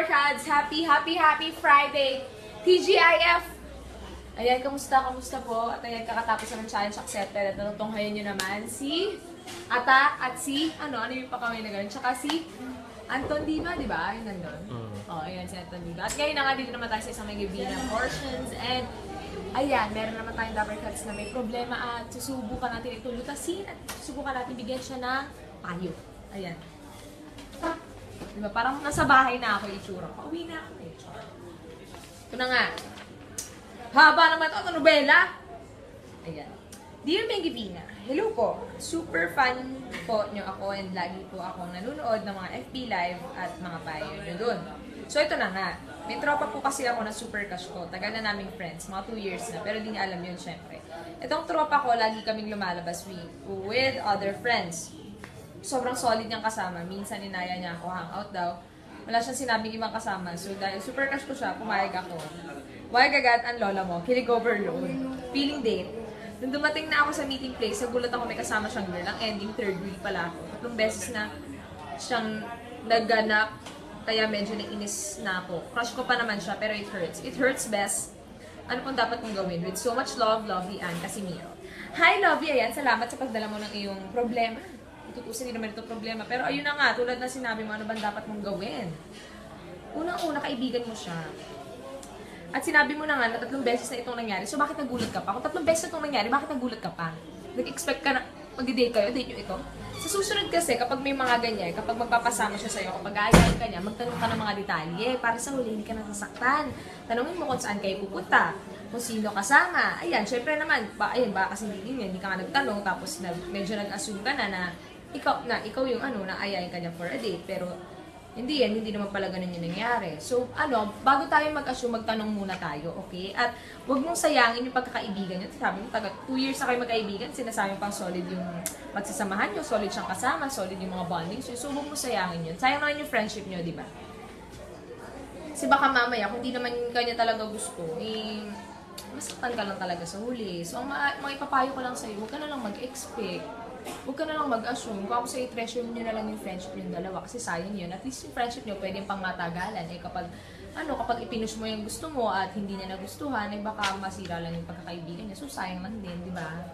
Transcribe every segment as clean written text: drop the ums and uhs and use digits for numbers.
Orcads! Happy Friday! TGIF! Ayan, kamusta po? At ayan, kakatapos ng challenge accepted. At natutunghayan nyo naman si Ata at si, ano yung pa kami na gano'n? Tsaka si Anton Diva, di ba? Yung nandun. Oh, ayan, si Anton Diva. At ngayon na nga, dito naman tayo sa isang may Gavina portions. And ayan, meron naman tayong Dabber Cats na may problema at susubukan natin ito lutasin at susubukan natin bigyan siya ng payo. Ayan. Diba? Parang nasa bahay na ako itsura. Pauwi na ako eh. Ito na nga. Haba naman ito. Nobela. Ayan. Dear Mengivina, hello po. Super fan po nyo ako and lagi po akong nanonood ng mga FB Live at mga payo nyo dun. So ito na nga. May tropa po kasi ako na super crush ko. Tagal na naming friends. Mga 2 years na. Pero di niya alam yun syempre. Itong tropa ko, lagi kaming lumalabas with other friends. Sobrang solid niyang kasama. Minsan inaya niya ako hangout daw. Wala siyang sinabing ibang kasama. So dahil super crush ko siya, pumayag ako. Why agad ang lola mo? Kilig overload. Feeling date. Nung dumating na ako sa meeting place, nagulat ako may kasama siyang girl. Ang ending, third wheel pala ako. 3 beses na siyang nagganap. Kaya medyo nainis na ako. Crush ko pa naman siya, pero it hurts. It hurts best. Ano pong dapat kong gawin? With so much love, Lovey Ann Casimiro. Hi, Lovey! Ayan, salamat sa pagdala mo ng iyong problema. Itutusin din naman ito problema. Pero ayun na nga, tulad na sinabi mo, ano bang dapat mong gawin? Unang-una, kaibigan mo siya. At sinabi mo na nga na 3 beses na itong nangyari. So, bakit nagulat ka pa? Kung 3 beses na itong nangyari, bakit nagulat ka pa? Nag-expect ka na mag-date kayo, date nyo ito? Sa susunod kasi, kapag may mga ganyan, kapag magpapasama siya sa'yo, kapag aayain ka niya, magtanong ka ng mga detalye. Para sa huli, hindi ka nasasaktan. Tanungin mo kung saan kayo pupunta, kung sino kasama. Ayan, syempre naman, baka kasi hindi ka nga nagtanong, tapos medyo nag-assume ka na ikaw yung na aayain ka niya for a date. Pero, hindi naman pala ganun yung nangyari. So, bago tayo mag-assume, magtanong muna tayo, okay? At huwag mong sayangin yung pagkakaibigan nyo. Sabi mo, 2 years na kayo magkaibigan, sinasabi pang solid yung magsasamahan nyo, solid siyang kasama, solid yung mga bondings. So, huwag mong sayangin yun. Sayang naman yung friendship nyo, di ba? Kasi baka mamaya, kung di naman kanya talaga gusto, masaktan ka lang talaga sa huli. So, ang mga ipapayo ko lang sa'yo, huwag ka na lang mag-expect. Huwag ka na lang mag-assume. Kung ako sa'yo, treasure nyo na lang yung friendship yung dalawa. Kasi sayang yun. At least yung friendship nyo pwedeng pang matagalan. Kapag ipinush mo yung gusto mo at hindi niya nagustuhan, baka masira lang yung pagkakaibigan niya. So, sayang lang din, di ba?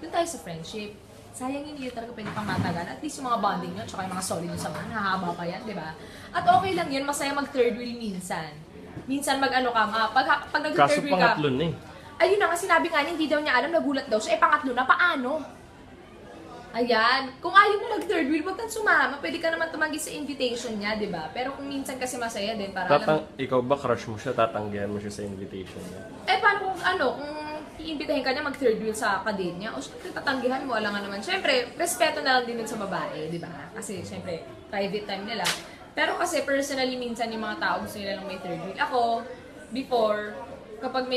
Doon tayo sa friendship. Sayang hindi talaga pwedeng pang matagalan. At least yung mga bonding nyo, tsaka yung mga solid yung samahan, hahaba pa yan, di ba? At okay lang yun, masaya mag-third wheel minsan. Minsan pag nag-third wheel ka. Kaso pangatlo na eh. Ayun na nga, sinabi nga niya, hindi daw niya alam, nagulat daw siya. Pangatlo na, paano? Ayan. Kung ayaw mo mag-third wheel, wag kang sumama. Pwede ka naman tumanggi sa invitation niya, di ba? Pero kung minsan kasi masaya din, para Ikaw ba crush mo siya, tatanggihan mo siya sa invitation niya? Paano kung iimbitahin ka niya mag-third wheel sa kadate niya? O syempre, tatanggihan mo, alam nga naman. Syempre, respeto na lang din sa babae, di ba? Kasi syempre, private time nila. Pero kasi personally, minsan yung mga tao gusto nila lang may third wheel. Ako, before, kapag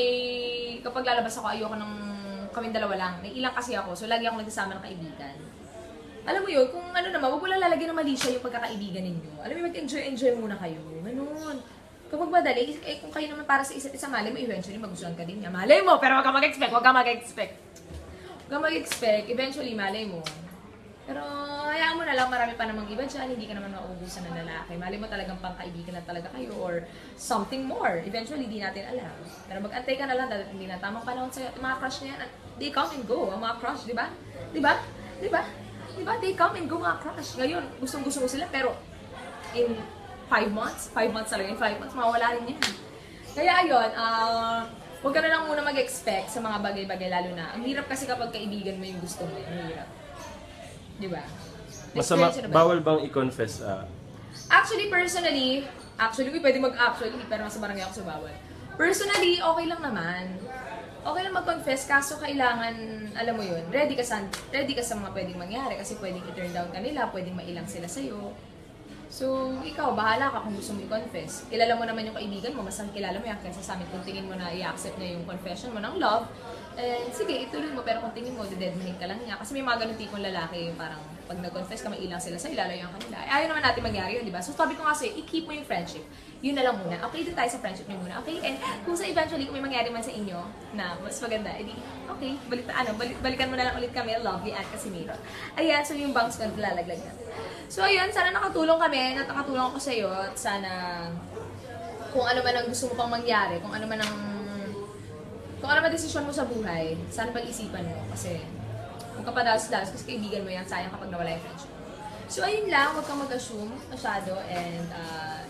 lalabas ako, ayoko kaming dalawa lang. May ilang kasi ako, so lagi ako nagsasama ng kaibigan. Alam mo yun, kung naman, huwag mo lang lalagyan ng mali siya yung pagkakaibigan ninyo. Alam mo, mag-enjoy muna kayo. Ganun. Kapag madali, kung kayo naman para sa isa't isa, malay mo, eventually magustuhan ka din niya. Malay mo, pero huwag ka mag-expect. Eventually, malay mo. Pero, hayaan mo na lang, marami pa namang iba dyan, hindi ka naman mauubusan ng lalaki. Malay mo talagang pangkaibigan na talaga kayo, or something more. Eventually, di natin alam. Pero mag-antay ka na lang, dahil hindi na tamang panahon sa mga crush na yan. They come and go, ang mga crush, di ba? They come and go, mga crush. Ngayon, gustong-gusto mo sila, pero in 5 months talaga, in 5 months, mawala rin yan. Kaya ayun, huwag ka na lang muna mag-expect sa mga bagay-bagay, lalo na. Ang hirap kasi kapag kaibigan mo yung gusto mo, ang hirap. Diba? Bawal bang i-confess? Actually, personally, pwede mag-actually, pero nasa barangay ako sa bawal. Personally, okay lang naman. Okay lang mag-confess, kaso kailangan, alam mo yun, ready ka sa mga pwedeng mangyari, kasi pwedeng i-turn down ka nila, pwedeng mailang sila sa'yo. So, ikaw, bahala ka kung gusto mo i-confess. Kilala mo naman yung kaibigan mo, mas ang kilala mo yan kaysa sa amin kung tingin mo na i-accept niya yung confession mo ng love. And sige, ituloy mo, pero kung tingin mo, deadmahin ka lang niya. Kasi may mga ganun tipong lalaki, parang pag nag-confess ka, mailang sila sa ilalayan ka nila. Ayaw naman natin mangyari yun, di ba? So, sabi ko nga sa'yo, i-keep mo yung friendship. Yun na lang muna. Okay, din tayo sa friendship niyo muna. Okay? And kung sa eventually, kung may mangyari man sa inyo, na mas maganda, edi, okay, balikan mo na lang ulit kami, Lovey Ann Casimiro. Ayan, so yung bangs ko, lalaglag natin. So, ayun, sana nakatulong kami, nakatulong ako sa'yo, at sana kung ano man ang gusto mo pang mangyari, kung ano man desisyon mo sa buhay, sana pag-isipan mo. Kasi, huwag ka padalos-dalos kasi kaibigan mo yan, sayang kapag nawala yung friendship. So, ayun lang, huwag kang mag-assume masyado and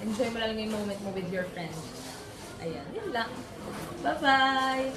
enjoy mo lang yung moment mo with your friend. Ayan, yun lang. Bye-bye!